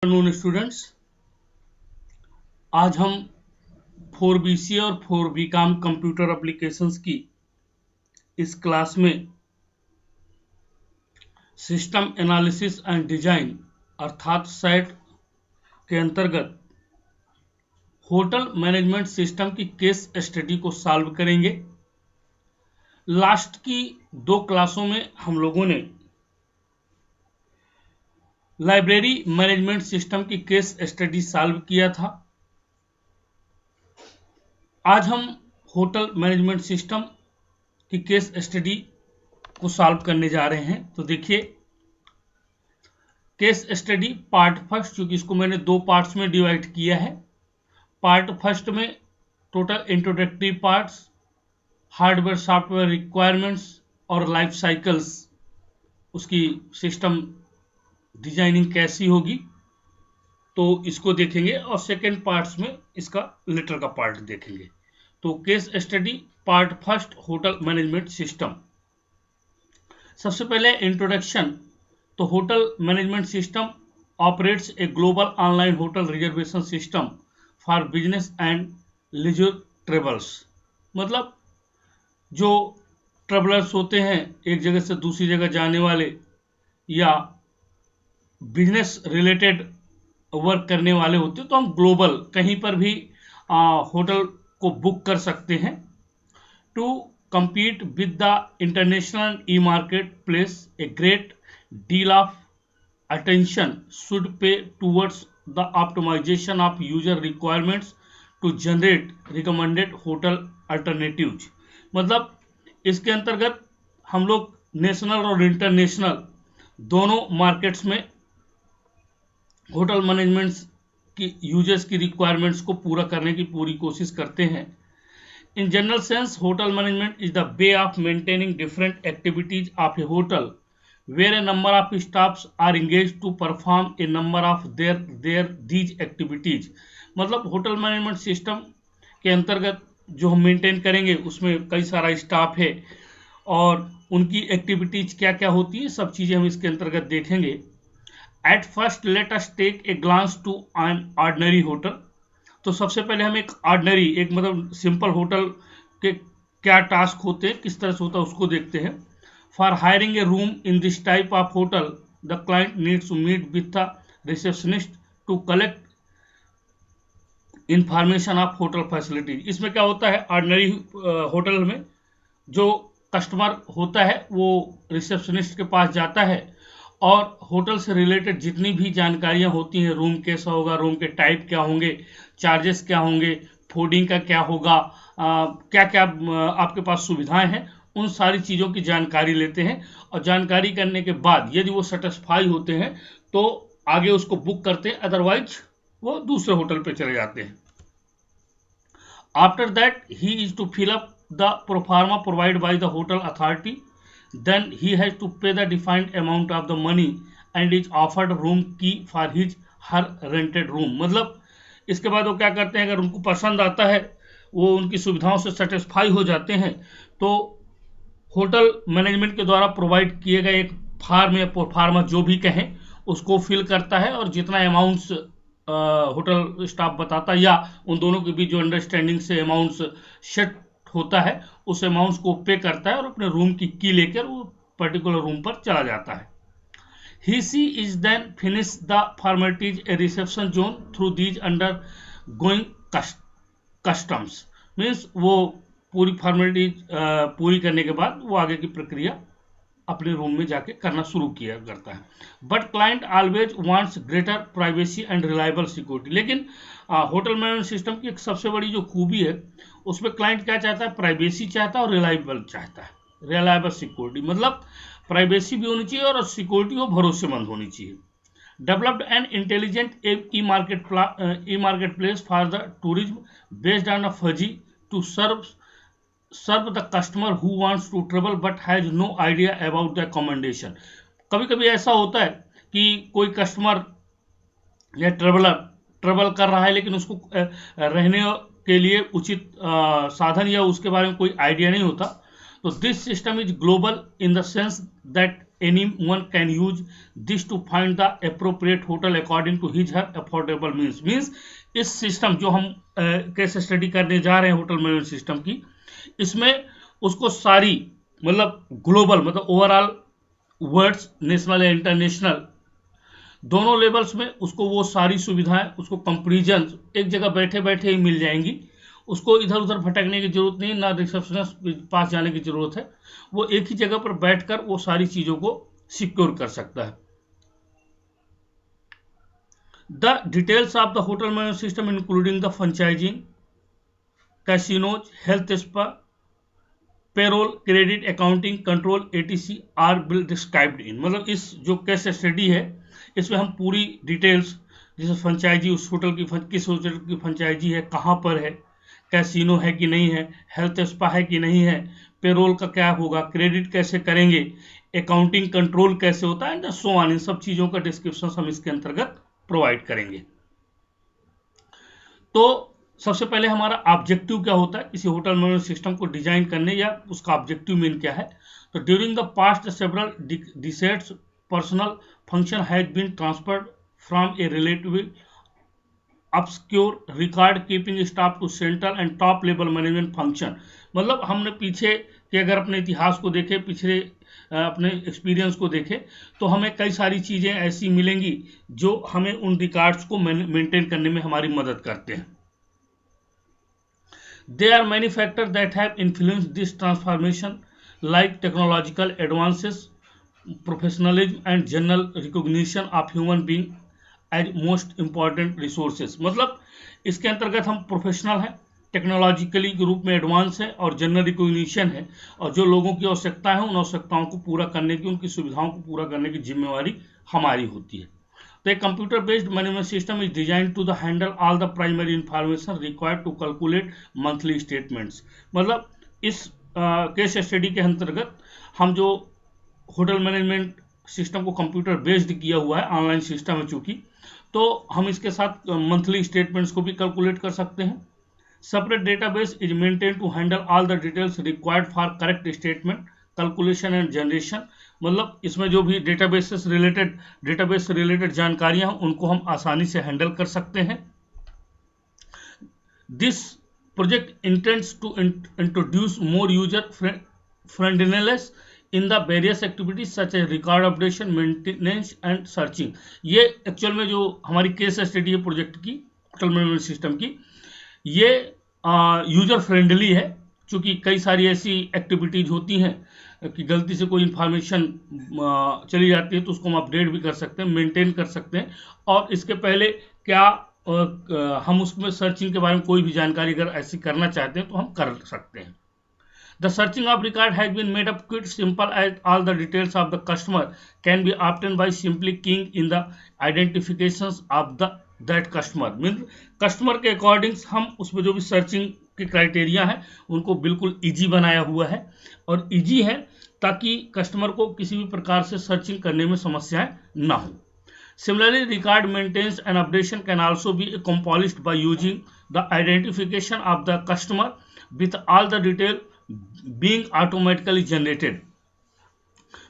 Afternoon students, आज हम 4BC और 4BCom कंप्यूटर एप्लीकेशंस की इस क्लास में सिस्टम एनालिसिस एंड डिजाइन अर्थात सेट के अंतर्गत होटल मैनेजमेंट सिस्टम की केस स्टडी को सॉल्व करेंगे। लास्ट की 2 क्लासों में हम लोगों ने लाइब्रेरी मैनेजमेंट सिस्टम की केस स्टडी सॉल्व किया था। आज हम होटल मैनेजमेंट सिस्टम की केस स्टडी को सॉल्व करने जा रहे हैं। तो देखिए, केस स्टडी पार्ट फर्स्ट, क्योंकि इसको मैंने 2 पार्ट्स में डिवाइड किया है। पार्ट फर्स्ट में total introductory parts, hardware software requirements और लाइफ साइकिल्स, उसकी सिस्टम डिजाइनिंग कैसी होगी, तो इसको देखेंगे। और सेकेंड पार्ट्स में इसका लेटर का पार्ट देखेंगे। तो case study part first, hotel management system. सबसे पहले इंट्रोडक्शन। तो hotel management system operates a global online hotel reservation system for business and leisure travels. मतलब जो ट्रेवलर्स होते हैं, एक जगह से दूसरी जगह जाने वाले या बिजनेस रिलेटेड वर्क करने वाले होते हैं, तो हम ग्लोबल कहीं पर भी होटल को बुक कर सकते हैं। To compete with the international e-marketplace, a great deal of attention should pay towards the optimization of user requirements to generate recommended hotel alternatives। मतलब इसके अंतर्गत हम लोग नेशनल और इंटरनेशनल दोनों मार्केट्स में होटल मैनेजमेंट की यूजर्स की रिक्वायरमेंट्स को पूरा करने की पूरी कोशिश करते हैं। In general sense, hotel management is the way of maintaining different activities of a hotel, where a number of staffs are engaged to perform a number of these activities। मतलब होटल मैनेजमेंट सिस्टम के अंतर्गत जो हम maintain करेंगे उसमें कई सारा staff है और उनकी एक्टिविटीज क्या क्या होती है, सब चीज़ें हम इसके अंतर्गत देखेंगे। At first let us take a glance to an ordinary hotel. तो सबसे पहले हम एक ऑर्डिनरी, एक मतलब सिंपल होटल के क्या टास्क होते हैं, किस तरह से होता है, उसको देखते हैं। For hiring a room in this type of hotel, the client needs to meet with the receptionist to collect information of hotel facilities. इसमें क्या होता है, ऑर्डिनरी होटल में जो कस्टमर होता है वो रिसेप्शनिस्ट के पास जाता है और होटल से रिलेटेड जितनी भी जानकारियां होती हैं, रूम कैसा होगा, रूम के टाइप क्या होंगे, चार्जेस क्या होंगे, फूडिंग का क्या होगा, क्या क्या आपके पास सुविधाएं हैं, उन सारी चीज़ों की जानकारी लेते हैं। और जानकारी करने के बाद यदि वो सेटिस्फाई होते हैं तो आगे उसको बुक करते हैं, अदरवाइज वो दूसरे होटल पे चले जाते हैं। After that he is to fill up the proforma provide by the hotel authority, then he has to pay the defined amount of the money and is offered room key for his her rented room। मतलब इसके बाद वो क्या करते हैं, अगर उनको पसंद आता है, वो उनकी सुविधाओं से सेटिस्फाई हो जाते हैं, तो होटल मैनेजमेंट के द्वारा प्रोवाइड किए गए एक फॉर्म या प्रोफार्मा जो भी कहें उसको फिल करता है और जितना अमाउंट्स होटल स्टाफ बताता है या उन दोनों के बीच जो अंडरस्टैंडिंग से अमाउंट्स सेट होता है, उस अमाउंट को पे करता है और अपने रूम की की लेकर वो पर्टिकुलर रूम पर चला जाता है। He sees is then finish the formalities a reception zone through these undergoing customs. Means वो पूरी फॉर्मेलिटीज पूरी करने के बाद वो आगे की प्रक्रिया अपने रूम में जाके करना शुरू किया करता है। But client always wants greater privacy and reliable security. लेकिन होटल मैनेजमेंट सिस्टम की एक सबसे बड़ी जो खूबी है, उसमें क्लाइंट क्या चाहता है, प्राइवेसी चाहता है और रिलायबल चाहता है, रिलायबल सिक्योरिटी। मतलब प्राइवेसी भी होनी चाहिए और सिक्योरिटी वो भरोसेमंद होनी चाहिए। Developed an intelligent e market place for the tourism based on a fuzzy to serve the customer who wants to travel but has no idea about the accommodation. कभी कभी ऐसा होता है कि कोई कस्टमर या ट्रेवल कर रहा है लेकिन उसको रहने के लिए उचित साधन या उसके बारे में कोई आइडिया नहीं होता। तो this system is global in the sense that anyone can use this to find the appropriate hotel according to his her affordable means इस सिस्टम जो हम केस स्टडी करने जा रहे हैं होटल मैनेजमेंट सिस्टम की, इसमें उसको सारी मतलब ग्लोबल मतलब ओवरऑल वर्ड्स नेशनल या इंटरनेशनल दोनों लेवल्स में उसको वो सारी सुविधाएं उसको कंपैरिजन एक जगह बैठे बैठे ही मिल जाएंगी। उसको इधर उधर भटकने की जरूरत नहीं, ना रिसेप्शनिस्ट के पास जाने की जरूरत है। वो एक ही जगह पर बैठकर वो सारी चीजों को सिक्योर कर सकता है। The details of the hotel management system including the franchising, casinos, health spa, payroll, credit, accounting, control, etc are will described in. मतलब इस जो केस स्टडी है इसमें हम पूरी डिटेल्स जैसे फ्रेंचाइजी उस होटल की किस होटल की फ्रेंचाइजी है, कहाँ पर है, कैसीनो है कि नहीं है, हेल्थ स्पा है कि नहीं है, पेरोल का क्या होगा, क्रेडिट कैसे करेंगे, अकाउंटिंग कंट्रोल कैसे होता है एंड सो ऑन, इन सब चीज़ों का डिस्क्रिप्शन हम इसके अंतर्गत प्रोवाइड करेंगे। तो सबसे पहले हमारा ऑब्जेक्टिव क्या होता है किसी होटल मैनेजमेंट सिस्टम को डिजाइन करने या उसका ऑब्जेक्टिव मेन क्या है। तो during the past several decades personnel function has been transferred from a relatively obscure record keeping staff to central and top level management function। मतलब हमने पीछे के अगर अपने इतिहास को देखें, पिछले अपने एक्सपीरियंस को देखें तो हमें कई सारी चीज़ें ऐसी मिलेंगी जो हमें उन रिकॉर्ड्स को मेंटेन करने में हमारी मदद करते हैं। There are many factors that have influenced this transformation like technological advances, professionalism and general recognition of human being as most important resources. मतलब इसके अंतर्गत हम प्रोफेशनल हैं, टेक्नोलॉजिकली के रूप में एडवांस है और जनरल रिकॉग्निशन है, और जो लोगों की आवश्यकता है उन आवश्यकताओं को पूरा करने की, उनकी सुविधाओं को पूरा करने की जिम्मेवारी हमारी होती है। तो एक computer based management system is design to the handle all the primary information required to calculate monthly statements. मतलब इस केस स्टडी के अंतर्गत हम जो होटल मैनेजमेंट सिस्टम को कंप्यूटर बेस्ड किया हुआ है, ऑनलाइन सिस्टम है चूंकि, तो हम इसके साथ मंथली स्टेटमेंट्स को भी कैलकुलेट कर सकते हैं। Separate database is maintain to handle all the details required for correct statement calculation and generation. मतलब इसमें जो भी डेटाबेस से रिलेटेड जानकारियां हैं उनको हम आसानी से हैंडल कर सकते हैं। This project intends to introduce more user friendliness in the various activities such as record updation, maintenance and searching. ये एक्चुअल में जो हमारी केस स्टडी है प्रोजेक्ट की होटल मैनेजमेंट सिस्टम की, ये यूजर फ्रेंडली है क्योंकि कई सारी ऐसी एक्टिविटीज होती हैं कि गलती से कोई इन्फॉर्मेशन चली जाती है तो उसको हम अपडेट भी कर सकते हैं, मेंटेन कर सकते हैं, और इसके पहले क्या हम उसमें सर्चिंग के बारे में कोई भी जानकारी अगर ऐसी करना चाहते हैं तो हम कर सकते हैं। The searching of record has been made up quite simple as all the details of the customer can be obtained by simply keying in the identifications of that customer। Means customer के according हम उसमें जो भी searching के criteria है उनको बिल्कुल easy बनाया हुआ है, और इजी है ताकि कस्टमर को किसी भी प्रकार से सर्चिंग करने में समस्याएं ना हो। Similarly, record maintenance and updation can also be accomplished by using the identification of the customer with all the detail being automatically generated।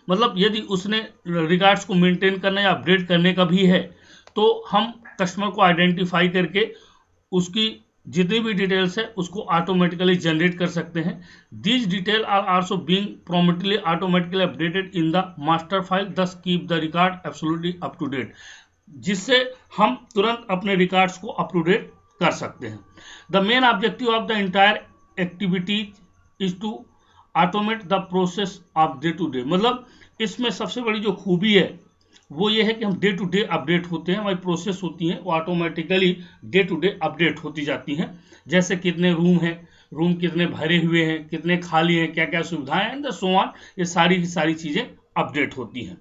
मतलब यदि उसने रिकॉर्ड्स को मेंटेन करना या अपडेट करने का भी है तो हम कस्टमर को आइडेंटिफाई करके उसकी जितनी भी डिटेल्स है उसको ऑटोमेटिकली जनरेट कर सकते हैं। These detail are also being promptly automatically updated in the master file, thus keep the record absolutely up to date, जिससे हम तुरंत अपने रिकॉर्ड्स को अप टू डेट कर सकते हैं। The main objective of the entire activities is to automate the process of day to day. मतलब इसमें सबसे बड़ी जो खूबी है वो ये है कि हम डे टू डे अपडेट होते हैं, हमारी प्रोसेस होती हैं वो automatically day to day update होती जाती हैं। जैसे कितने रूम हैं, रूम कितने भरे हुए हैं, कितने खाली हैं, क्या क्या सुविधाएं हैं एंड सो ऑन, ये सारी की सारी चीजें अपडेट होती हैं।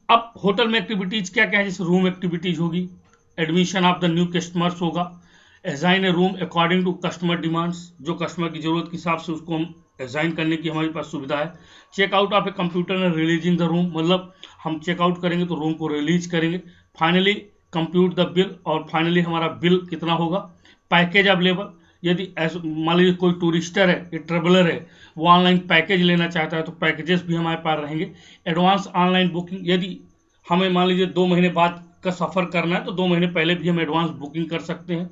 अब होटल में एक्टिविटीज क्या क्या है, जैसे रूम एक्टिविटीज होगी, admission of the new customers होगा, assign a room according to customer demands, जो कस्टमर की जरूरत के हिसाब से उसको हम एजाइन करने की हमारे पास सुविधा है। Checkout of a computer and releasing the room, मतलब हम चेकआउट करेंगे तो रूम को रिलीज करेंगे। फाइनली कंप्यूट द बिल, और फाइनली हमारा बिल कितना होगा। पैकेज अवेलेबल, यदि मान लीजिए कोई टूरिस्टर है या ट्रेवलर है, वो ऑनलाइन पैकेज लेना चाहता है तो पैकेजेस भी हमारे पास रहेंगे। एडवांस ऑनलाइन बुकिंग, यदि हमें मान लीजिए 2 महीने बाद का सफ़र करना है तो 2 महीने पहले भी हम एडवांस बुकिंग कर सकते हैं।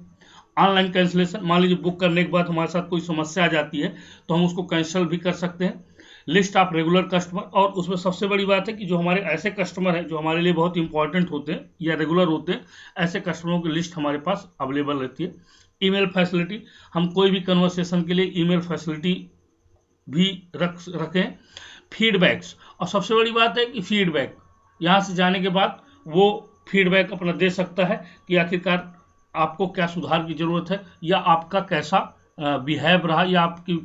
ऑनलाइन कैंसिलेशन, मान लीजिए बुक करने के बाद हमारे साथ कोई समस्या आ जाती है तो हम उसको कैंसिल भी कर सकते हैं। लिस्ट ऑफ रेगुलर कस्टमर, और उसमें सबसे बड़ी बात है कि जो हमारे ऐसे कस्टमर हैं जो हमारे लिए बहुत इंपॉर्टेंट होते हैं या रेगुलर होते हैं, ऐसे कस्टमरों की लिस्ट हमारे पास अवेलेबल रहती है। ईमेल फैसिलिटी, हम कोई भी कन्वर्सेशन के लिए ईमेल फैसिलिटी भी रखें। फीडबैक्स, और सबसे बड़ी बात है कि फीडबैक यहाँ से जाने के बाद वो फीडबैक अपना दे सकता है कि आखिरकार आपको क्या सुधार की जरूरत है या आपका कैसा बिहेव रहा या आपकी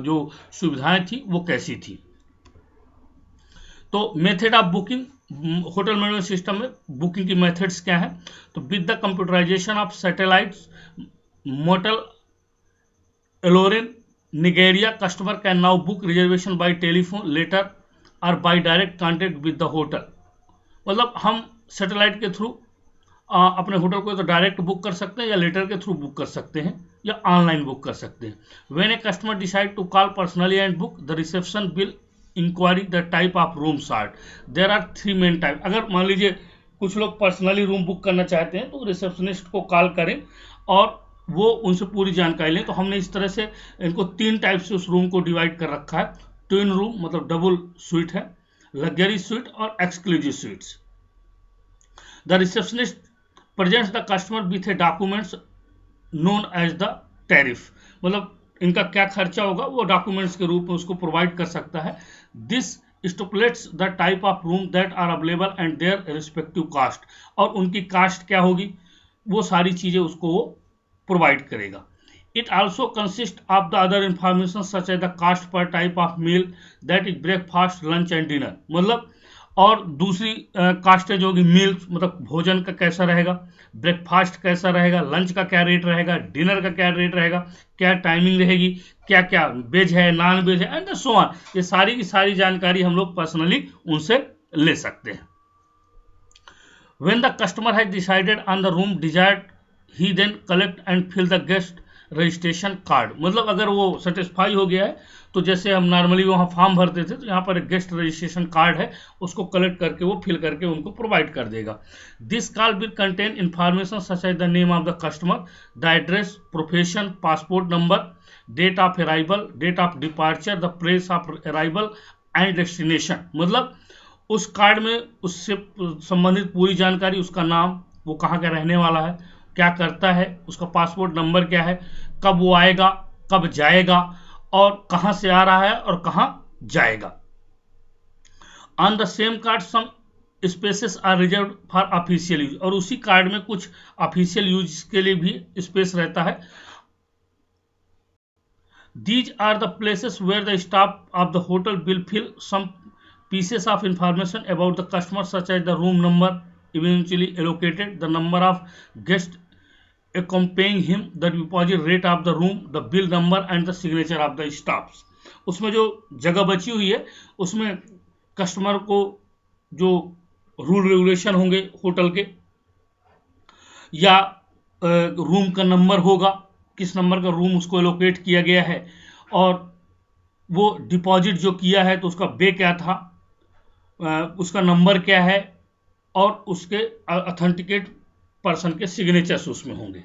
जो सुविधाएं थी वो कैसी थी। तो method of booking, hotel management system में बुकिंग की मेथड्स क्या है? तो with the computerisation of satellites motel Ilorin Nigeria, customer can now book reservation by telephone, letter और by direct contact with the hotel. मतलब हम सैटेलाइट के through अपने होटल को तो डायरेक्ट बुक कर सकते हैं या लेटर के थ्रू बुक कर सकते हैं या ऑनलाइन बुक कर सकते हैं। When a customer decide to call personally and book, the reception will inquiry the type of room sort. There are 3 main type. अगर मान लीजिए कुछ लोग पर्सनली रूम बुक करना चाहते हैं तो रिसेप्शनिस्ट को कॉल करें और वो उनसे पूरी जानकारी लें। तो हमने इस तरह से इनको 3 टाइप से उस रूम को डिवाइड कर रखा है। ट्विन रूम मतलब डबल स्वीट है, लग्जरी स्वीट और exclusive suites. The receptionist presents the customer with a documents known as the tariff, मतलब इनका क्या खर्चा होगा वो डॉक्यूमेंट्स के रूप में उसको प्रोवाइड कर सकता है। This stipulates the type of room that are available and their respective cost, और उनकी कास्ट क्या होगी वो सारी चीजें उसको वो प्रोवाइड करेगा। It also consist of the other information such as the cost per type of meal that is breakfast lunch and dinner, मतलब और दूसरी कास्टेज होगी मील, मतलब भोजन का कैसा रहेगा, ब्रेकफास्ट कैसा रहेगा, लंच का क्या रेट रहेगा, डिनर का क्या रेट रहेगा, क्या टाइमिंग रहेगी, क्या क्या वेज है नॉन वेज है एंड सो ऑन। ये सारी की सारी जानकारी हम लोग पर्सनली उनसे ले सकते हैं। When the customer has decided on the room desired, he then collect and fill the guest registration card, मतलब अगर वो सेटिस्फाई हो गया है तो जैसे हम नॉर्मली वहाँ फॉर्म भरते थे तो यहाँ पर एक गेस्ट रजिस्ट्रेशन कार्ड है, उसको कलेक्ट करके वो फिल करके उनको प्रोवाइड कर देगा। This card will contain information such as the name of the customer, the address, profession, passport number, date of arrival, date of departure, the place of arrival and destination, मतलब उस card में उससे संबंधित पूरी जानकारी, उसका नाम, वो कहाँ का रहने वाला है, क्या करता है, उसका पासपोर्ट नंबर क्या है, कब वो आएगा, कब जाएगा और कहां से आ रहा है और कहां जाएगा। On the same card some spaces are reserve for official use, और उसी कार्ड में कुछ ऑफिशियल यूज के लिए भी स्पेस रहता है। These are the places where the staff of the hotel will fill some pieces of information about the customer such as the room number eventually allocated, the number of guests accompanying him, the deposit rate of the room, the bill number and the signature of the staffs। उसमें जो जगह बची हुई है उसमें customer को जो rule regulation होंगे होटल के या रूम का नंबर होगा, किस नंबर का रूम उसको एलोकेट किया गया है, और वो डिपॉजिट जो किया है तो उसका बे क्या था, उसका नंबर क्या है, और उसके ऑथेंटिकेट पर्सन के सिग्नेचर्स उसमें होंगे।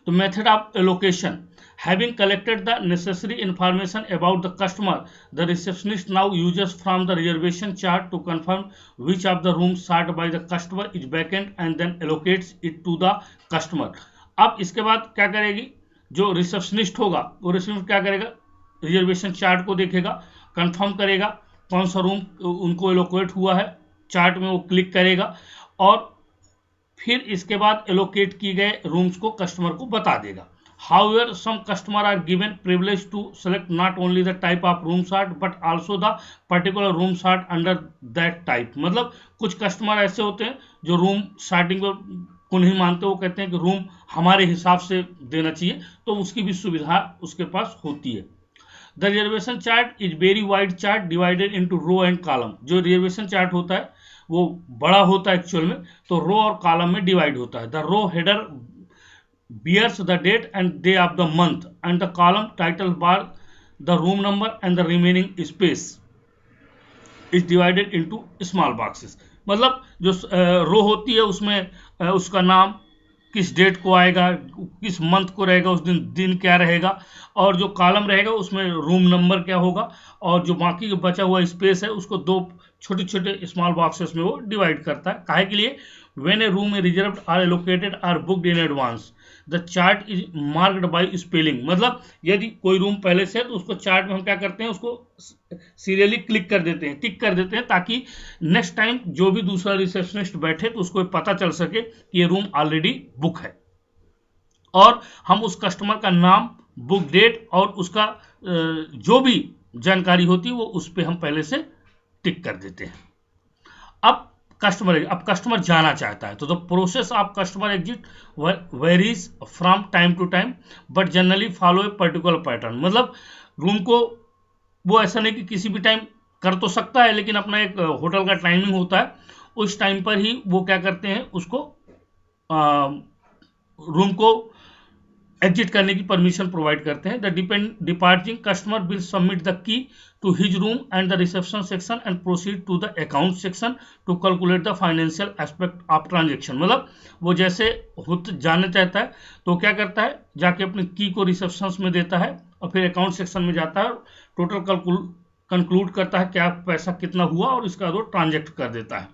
तो method of allocation, having collected the necessary information about the customer, the receptionist now uses from the reservation chart to confirm which of the room sort by the customer is vacant and then allocates it to the customer. अब इसके बाद क्या करेगी, जो receptionist होगा वो receptionist क्या करेगा, रिजर्वेशन चार्ट को देखेगा, कंफर्म करेगा कौन सा रूम उनको एलोकेट हुआ है, चार्ट में वो क्लिक करेगा और फिर इसके बाद एलोकेट किए गए रूम्स को कस्टमर को बता देगा। However some customer are given privilege to select not only the type of room sort but also the particular room sort under that type, मतलब कुछ कस्टमर ऐसे होते हैं जो रूम सार्टिंग को नहीं मानते, वो कहते हैं कि रूम हमारे हिसाब से देना चाहिए, तो उसकी भी सुविधा उसके पास होती है। The reservation chart is very wide chart divided into row and column, जो रिजर्वेशन चार्ट होता है वो बड़ा होता है एक्चुअल में, तो रो और कॉलम में डिवाइड होता है। The row header bears the date and day of the month, and the column title bar the room number and the remaining space is divided into small boxes. मतलब जो रो होती है उसमें उसका नाम, किस डेट को आएगा, किस मंथ को रहेगा, उस दिन दिन क्या रहेगा, और जो कॉलम रहेगा उसमें रूम नंबर क्या होगा, और जो बाकी बचा हुआ स्पेस है उसको दो छोटे छोटे स्मॉल बॉक्सेस में वो डिवाइड करता है। काहे के लिए? When a room a reserved are allocated are booked in advance the chart is marked by spelling. मतलब यदि कोई रूम पहले से है तो उसको चार्ट में हम क्या करते हैं, उसको सीरियली क्लिक कर देते हैं, टिक कर देते हैं, ताकि नेक्स्ट टाइम जो भी दूसरा रिसेप्शनिस्ट बैठे तो उसको पता चल सके कि ये रूम ऑलरेडी बुक है। और हम उस कस्टमर का नाम, बुक डेट और उसका जो भी जानकारी होती है वो उस पर हम पहले से टिक कर देते हैं। अब कस्टमर जाना चाहता है तो the process of customer exit varies from time to time but generally follow a particular pattern. मतलब रूम को वो ऐसा नहीं कि किसी भी टाइम कर तो सकता है, लेकिन अपना एक होटल का टाइमिंग होता है, उस टाइम पर ही वो क्या करते हैं, उसको रूम को एग्जिट करने की परमिशन प्रोवाइड करते हैं। The departing customer will submit the key to his room and the reception section and proceed to the account section to calculate the financial aspect of transaction. मतलब वो जैसे जानना चाहता है तो क्या करता है, जाके अपनी की को रिसेप्शन में देता है और फिर अकाउंट सेक्शन में जाता है, टोटल कंक्लूड करता है क्या पैसा कितना हुआ और इसका वो ट्रांजेक्ट कर देता है।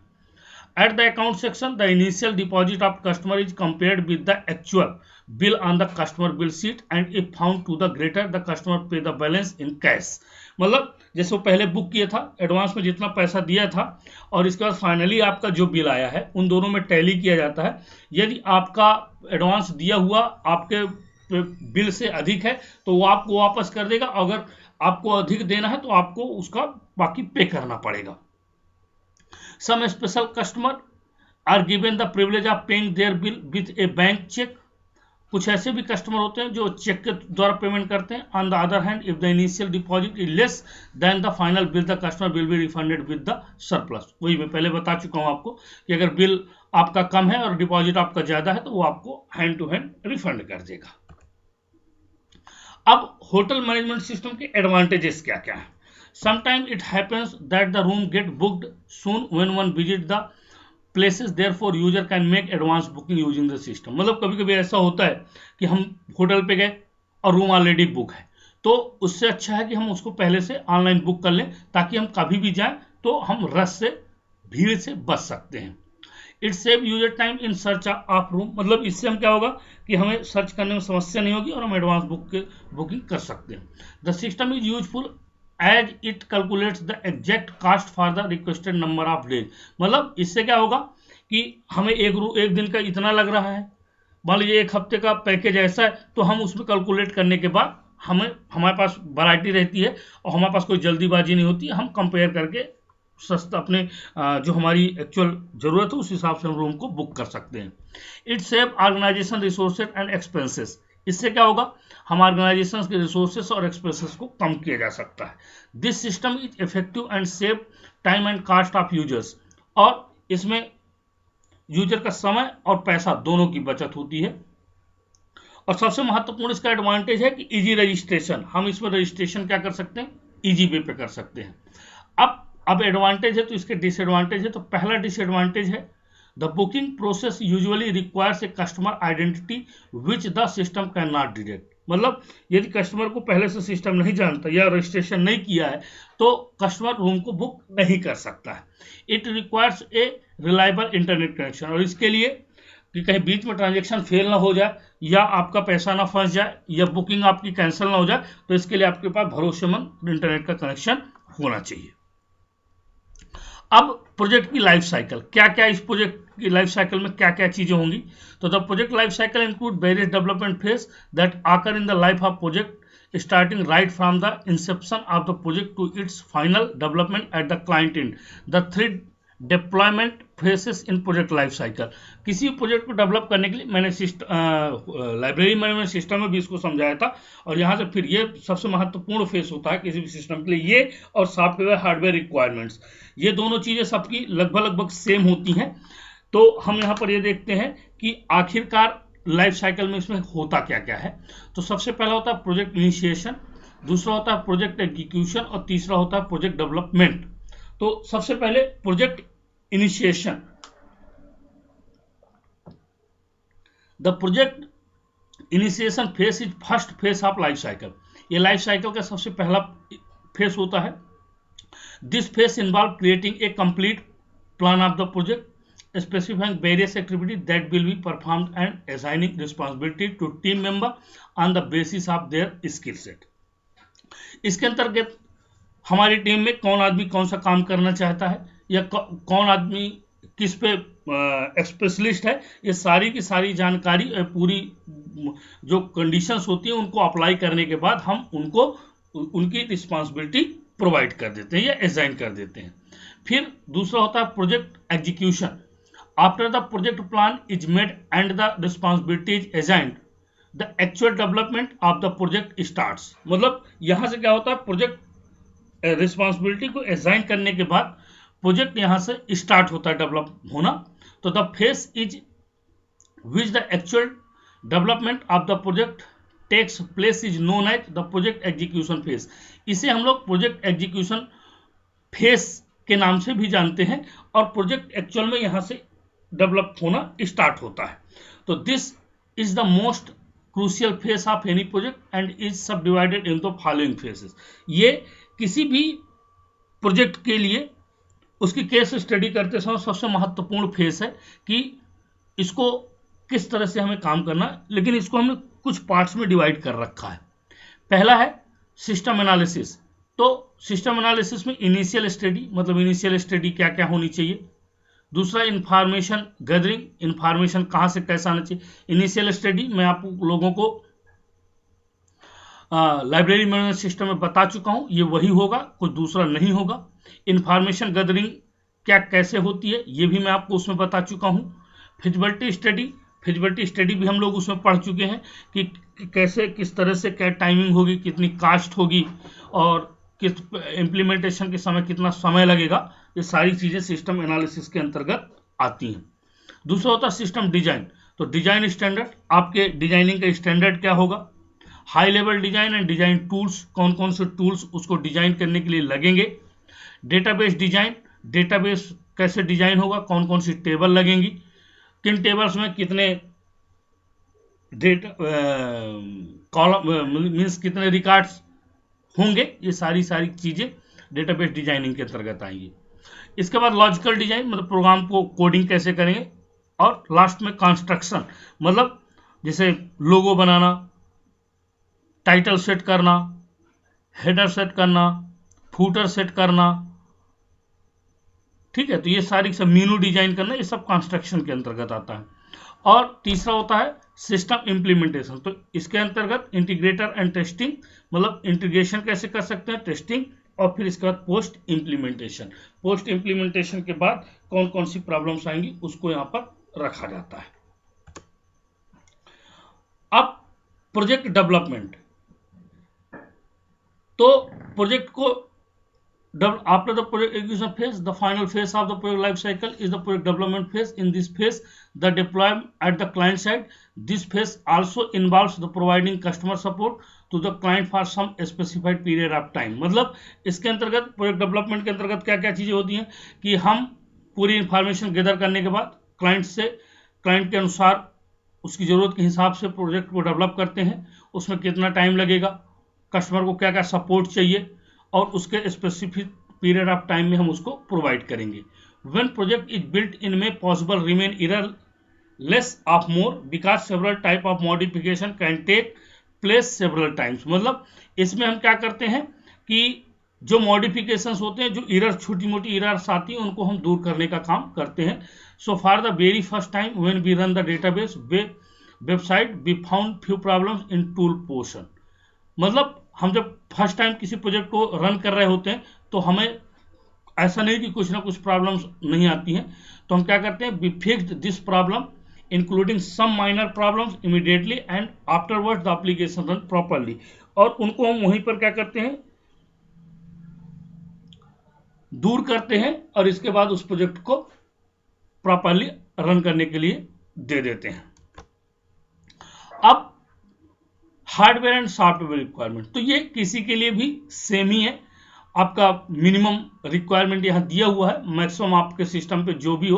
At the account section, the initial deposit of customer is compared with the actual bill on the customer bill sheet, and if found to the greater, the customer pay the balance in cash। मतलब जैसे वो पहले book किया था, advance में जितना पैसा दिया था और इसके बाद फाइनली आपका जो बिल आया है उन दोनों में टैली किया जाता है। यदि आपका एडवांस दिया हुआ आपके बिल से अधिक है तो वो आपको वापस कर देगा, अगर आपको अधिक देना है तो आपको उसका बाकी पे करना पड़ेगा। Some special customer are given the privilege of paying their bill with a bank check। कुछ ऐसे भी कस्टमर होते हैं जो चेक के द्वारा पेमेंट करते हैं। On the other hand, if the initial deposit is less than the final bill, the customer will be refunded with the surplus. वही मैं पहले बता चुका हूं आपको कि अगर बिल आपका कम है और डिपॉजिट आपका ज्यादा है तो वो आपको हैंड टू हैंड रिफंड कर देगा। अब होटल मैनेजमेंट सिस्टम के एडवांटेजेस क्या क्या है? Sometimes it happens that the room get booked soon when one visit the places, therefore user can make advance booking using the system। मतलब कभी कभी ऐसा होता है कि हम होटल पे गए और रूम ऑलरेडी बुक है, तो उससे अच्छा है कि हम उसको पहले से ऑनलाइन बुक कर लें ताकि हम कभी भी जाएं तो हम रश से, भीड़ से बच सकते हैं। It save user time in search of room. मतलब इससे हम क्या होगा कि हमें सर्च करने में समस्या नहीं होगी और हम एडवांस बुकिंग कर सकते हैं। The system is useful as it calculates the exact cost for the requested number of days. मतलब इससे क्या होगा कि हमें एक दिन का इतना लग रहा है, मान लीजिए एक हफ्ते का पैकेज ऐसा है, तो हम उसमें कैलकुलेट करने के बाद हमारे पास वैरायटी रहती है और हमारे पास कोई जल्दीबाजी नहीं होती, हम कंपेयर करके सस्ता अपने जो हमारी एक्चुअल ज़रूरत है उस हिसाब से हम रूम को बुक कर सकते हैं। It save organisation resources and expenses. इससे क्या होगा, हम ऑर्गेनाइजेशन के रिसोर्सेस और एक्सपेंसेस को कम किया जा सकता है। This system is effective and save time and cost of users. और इसमें यूजर का समय और पैसा दोनों की बचत होती है। और सबसे महत्वपूर्ण इसका एडवांटेज है कि इजी रजिस्ट्रेशन, हम इसमें रजिस्ट्रेशन क्या कर सकते हैं, इजी वे पे कर सकते हैं। अब एडवांटेज है तो इसके डिसएडवांटेज है। तो पहला डिसएडवांटेज है the booking process usually requires a customer identity which the system can not detect. मतलब यदि कस्टमर को पहले से सिस्टम नहीं जानता या रजिस्ट्रेशन नहीं किया है तो कस्टमर रूम को बुक नहीं कर सकता है। It requires a reliable internet connection. और इसके लिए कि कहीं बीच में ट्रांजेक्शन फेल ना हो जाए या आपका पैसा ना फंस जाए या बुकिंग आपकी कैंसिल ना हो जाए, तो इसके लिए आपके पास भरोसेमंद इंटरनेट का कनेक्शन होना चाहिए। अब प्रोजेक्ट की लाइफ साइकिल क्या क्या, इस प्रोजेक्ट की लाइफ साइकिल में क्या क्या चीजें होंगी? तो the project life cycle include various development phase that occur in the life of project starting right from the inception of the project to its final development at the client end. The 3 deployment phases in project life cycle. किसी project को develop करने के लिए मैंने library management system में भी इसको समझाया था, और यहाँ से फिर ये सबसे महत्वपूर्ण फेस होता है किसी भी सिस्टम के लिए, ये और सॉफ्टवेयर हार्डवेयर रिक्वायरमेंट्स, ये दोनों चीजें सबकी लगभग सेम होती हैं। तो हम यहाँ पर ये देखते हैं कि आखिरकार लाइफ साइकिल में इसमें होता क्या क्या है। तो सबसे पहला होता है प्रोजेक्ट इनिशिएशन, दूसरा होता है प्रोजेक्ट एग्जीक्यूशन और तीसरा होता है प्रोजेक्ट डेवलपमेंट। तो सबसे पहले project initiation. The project initiation phase is first phase of life cycle. ये लाइफ साइकिल का सबसे पहला फेज होता है। This phase involve creating a complete plan of the project, specifying various activities that will be performed and assigning responsibility to team member on the basis of their skill set। इसके अंतर्गत हमारी team में कौन आदमी कौन सा काम करना चाहता है या कौन आदमी किस पे स्पेशलिस्ट है, ये सारी की सारी जानकारी पूरी जो कंडीशंस होती हैं उनको अप्लाई करने के बाद हम उनको उनकी रिस्पॉन्सिबिलिटी प्रोवाइड कर देते हैं या असाइन कर देते हैं। फिर दूसरा होता है project execution. After the project plan is made and the responsibility is assigned, the actual development of the project starts। मतलब यहां से क्या होता है, प्रोजेक्ट रिस्पॉन्सिबिलिटी को असाइन करने के बाद प्रोजेक्ट यहां से स्टार्ट होता है डेवलप होना। तो the phase is which the actual development of the project takes place is known as the project execution phase. इसे हम लोग प्रोजेक्ट एग्जीक्यूशन फेज के नाम से भी जानते हैं और प्रोजेक्ट एक्चुअल में यहां से डेवलप होना स्टार्ट होता है। तो this is the most crucial phase of any project and is subdivided in the following phases. ये किसी भी प्रोजेक्ट के लिए उसकी केस स्टडी करते समय सबसे महत्वपूर्ण फेज है कि इसको किस तरह से हमें काम करना है, लेकिन इसको हमने कुछ पार्ट्स में डिवाइड कर रखा है। पहला है सिस्टम एनालिसिस। तो सिस्टम एनालिसिस में इनिशियल स्टडी, मतलब इनिशियल स्टडी क्या क्या होनी चाहिए। दूसरा इंफॉर्मेशन गैदरिंग, इंफॉर्मेशन कहाँ से कैसा आना चाहिए। इनिशियल स्टडी मैं आप लोगों को लाइब्रेरी मैनेजमेंट सिस्टम में बता चुका हूँ, ये वही होगा, कुछ दूसरा नहीं होगा। इंफॉर्मेशन गैदरिंग क्या कैसे होती है ये भी मैं आपको उसमें बता चुका हूँ। फिजिबिलिटी स्टडी, फिजिबिलिटी स्टडी भी हम लोग उसमें पढ़ चुके हैं कि कैसे किस तरह से क्या टाइमिंग होगी, कितनी कास्ट होगी और किस इम्प्लीमेंटेशन के समय कितना समय लगेगा। ये सारी चीजें सिस्टम एनालिसिस के अंतर्गत आती हैं। दूसरा होता है सिस्टम डिजाइन। तो डिजाइन स्टैंडर्ड, आपके डिजाइनिंग का स्टैंडर्ड क्या होगा। High level design and design tools, कौन कौन से टूल्स उसको डिजाइन करने के लिए लगेंगे। डेटाबेस डिजाइन, डेटाबेस कैसे डिजाइन होगा, कौन कौन सी टेबल लगेंगी, किन टेबल्स में कितने डेटा कॉलम मीन्स कितने रिकॉर्ड्स होंगे, ये सारी चीजें डेटाबेस डिजाइनिंग के अंतर्गत आएंगी। इसके बाद लॉजिकल डिजाइन, मतलब प्रोग्राम को कोडिंग कैसे करेंगे। और लास्ट में कंस्ट्रक्शन, मतलब जैसे लोगो बनाना, टाइटल सेट करना, हेडर सेट करना, फूटर सेट करना, ठीक है। तो ये सारी सब मेनू डिजाइन करना, ये सब कंस्ट्रक्शन के अंतर्गत आता है। और तीसरा होता है सिस्टम इम्प्लीमेंटेशन। तो इसके अंतर्गत इंटीग्रेटर एंड टेस्टिंग, मतलब इंटीग्रेशन कैसे कर सकते हैं, टेस्टिंग, और फिर इसके बाद पोस्ट इम्प्लीमेंटेशन। पोस्ट इम्प्लीमेंटेशन के बाद कौन कौन सी प्रॉब्लम्स आएंगी उसको यहाँ पर रखा जाता है। अब प्रोजेक्ट डेवलपमेंट। तो प्रोजेक्ट को after the project execution phase, the final phase of the project life cycle is the project development phase. In this phase, the deployment at the client side. This phase also involves the providing customer support to the client for some specified period of time। मतलब इसके अंतर्गत project development के अंतर्गत क्या क्या चीजें होती हैं कि हम पूरी इंफॉर्मेशन गैदर करने के बाद क्लाइंट के अनुसार उसकी जरूरत के हिसाब से प्रोजेक्ट को डेवलप करते हैं। उसमें कितना टाइम लगेगा, कस्टमर को क्या क्या सपोर्ट चाहिए, और उसके स्पेसिफिक पीरियड ऑफ टाइम में हम उसको प्रोवाइड करेंगे। When project is built in में possible remain error less of more because several type of modification can take place several times. मतलब इसमें हम क्या करते हैं कि जो मॉडिफिकेशंस होते हैं, जो एरर छोटी मोटी एरर्स आती हैं, उनको हम दूर करने का काम करते हैं। So for the very first time when we run the database website we found few problems in tool portion. मतलब हम जब फर्स्ट टाइम किसी प्रोजेक्ट को रन कर रहे होते हैं तो हमें ऐसा नहीं कि कुछ ना कुछ प्रॉब्लम्स नहीं आती हैं, तो हम क्या करते हैं, we fixed this problem including some minor problems immediately and afterwards the application run properly. और उनको हम वहीं पर क्या करते हैं, दूर करते हैं और इसके बाद उस प्रोजेक्ट को प्रॉपर्ली रन करने के लिए दे देते हैं। हार्डवेयर एंड सॉफ्टवेयर रिक्वायरमेंट, तो ये किसी के लिए भी सेम ही है। आपका मिनिमम रिक्वायरमेंट यहाँ दिया हुआ है, मैक्सिमम आपके सिस्टम पे जो भी हो।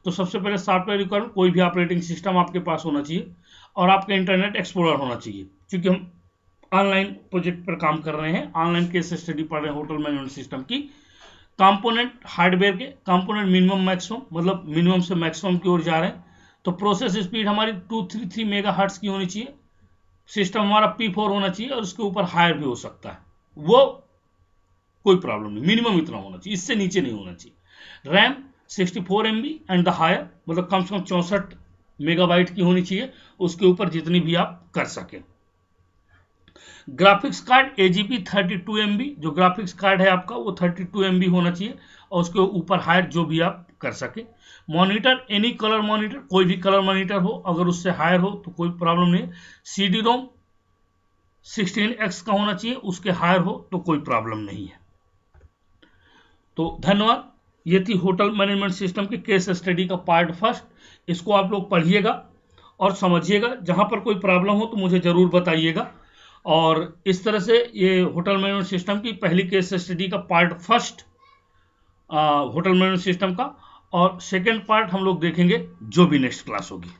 तो सबसे पहले सॉफ्टवेयर रिक्वायरमेंट, कोई भी ऑपरेटिंग सिस्टम आपके पास होना चाहिए और आपका इंटरनेट एक्सप्लोरर होना चाहिए, क्योंकि हम ऑनलाइन प्रोजेक्ट पर काम कर रहे हैं, ऑनलाइन केस स्टडी पढ़ रहे हैं होटल मैनेजमेंट सिस्टम की। कंपोनेंट हार्डवेयर के कंपोनेंट मिनिमम मैक्सिमम, मतलब मिनिमम से मैक्सिमम की ओर जा रहे हैं। तो प्रोसेस स्पीड हमारी 233 मेगाहर्ट्ज की होनी चाहिए, सिस्टम हमारा P4 होना चाहिए और उसके ऊपर हायर भी हो सकता है, वो कोई प्रॉब्लम नहीं, मिनिमम इतना होना चाहिए, इससे नीचे नहीं होना चाहिए। RAM 64 MB and the higher, मतलब कम से कम 64 मेगाबाइट की होनी चाहिए, उसके ऊपर जितनी भी आप कर सकें। ग्राफिक्स कार्ड AGP 32 MB, जो ग्राफिक्स कार्ड है आपका वो 32 MB होना चाहिए और उसके ऊपर हायर जो भी आप कर सके। मॉनिटर एनी कलर मॉनिटर, कोई भी कलर मॉनिटर हो, अगर उससे हायर हो तो कोई प्रॉब्लम नहीं। CD-ROM 16x का होना चाहिए, उसके हायर हो तो कोई प्रॉब्लम नहीं है। तो धन्यवाद, ये थी होटल मैनेजमेंट सिस्टम के केस स्टडी का पार्ट फर्स्ट। इसको आप लोग पढ़िएगा और समझिएगा, जहां पर कोई प्रॉब्लम हो तो मुझे जरूर बताइएगा। और इस तरह से ये होटल मैनेजमेंट सिस्टम की पहली केस स्टडी का part first hotel management system का, और सेकेंड पार्ट हम लोग देखेंगे जो भी नेक्स्ट क्लास होगी।